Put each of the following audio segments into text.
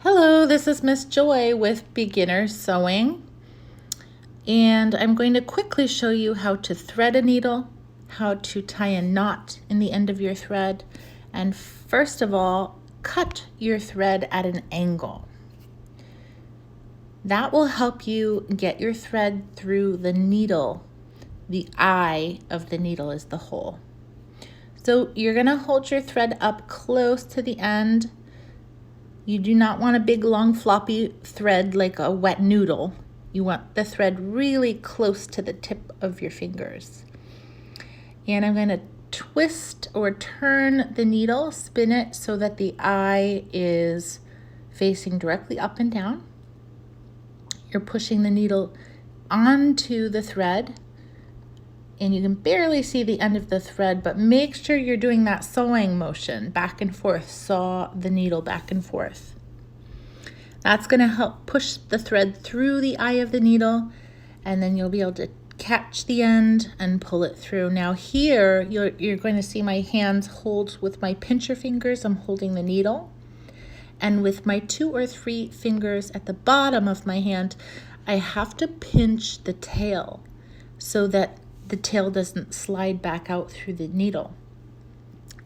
Hello, this is Miss Joy with Beginner Sewing, and I'm going to quickly show you how to thread a needle, how to tie a knot in the end of your thread, and first of all, cut your thread at an angle. That will help you get your thread through the needle. The eye of the needle is the hole. So you're going to hold your thread up close to the end. You do not want a big long floppy thread like a wet noodle. You want the thread really close to the tip of your fingers. And I'm going to twist or turn the needle, spin it so that the eye is facing directly up and down. You're pushing the needle onto the thread, and you can barely see the end of the thread, but make sure you're doing that sewing motion back and forth. Saw the needle back and forth. That's going to help push the thread through the eye of the needle, and then you'll be able to catch the end and pull it through. Now here, you're going to see my hands hold with my pincher fingers. I'm holding the needle, and with my 2 or 3 fingers at the bottom of my hand, I have to pinch the tail so that the tail doesn't slide back out through the needle.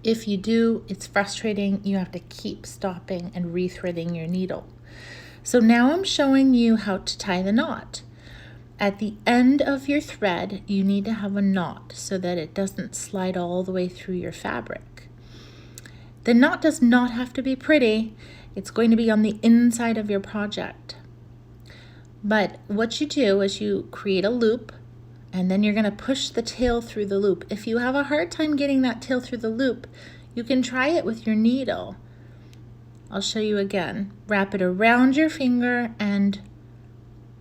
If you do, it's frustrating. You have to keep stopping and rethreading your needle. So now I'm showing you how to tie the knot. At the end of your thread, you need to have a knot so that it doesn't slide all the way through your fabric. The knot does not have to be pretty. It's going to be on the inside of your project. But what you do is you create a loop, and then you're going to push the tail through the loop. If you have a hard time getting that tail through the loop, you can try it with your needle. I'll show you again. Wrap it around your finger and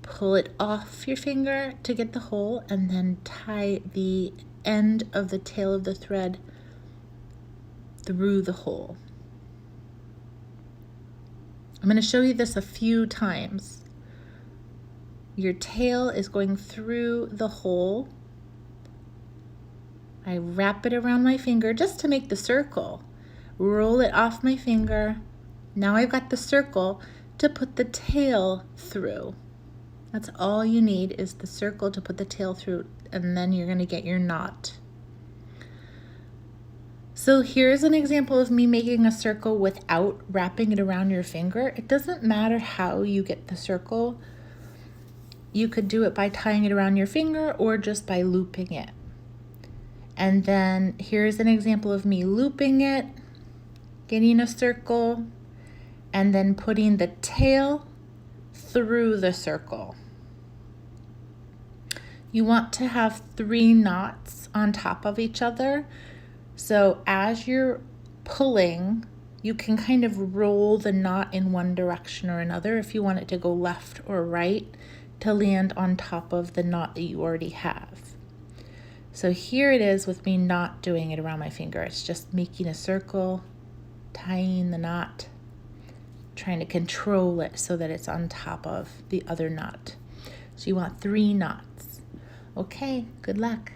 pull it off your finger to get the hole, and then tie the end of the tail of the thread through the hole. I'm going to show you this a few times. Your tail is going through the hole. I wrap it around my finger just to make the circle. Roll it off my finger. Now I've got the circle to put the tail through. That's all you need is the circle to put the tail through, and then you're going to get your knot. So here's an example of me making a circle without wrapping it around your finger. It doesn't matter how you get the circle. You could do it by tying it around your finger or just by looping it. And then here's an example of me looping it, getting a circle, and then putting the tail through the circle. You want to have 3 knots on top of each other. So as you're pulling, you can kind of roll the knot in one direction or another if you want it to go left or right to land on top of the knot that you already have. So here it is with me not doing it around my finger. It's just making a circle, tying the knot, trying to control it so that it's on top of the other knot. So you want 3 knots. Okay, good luck.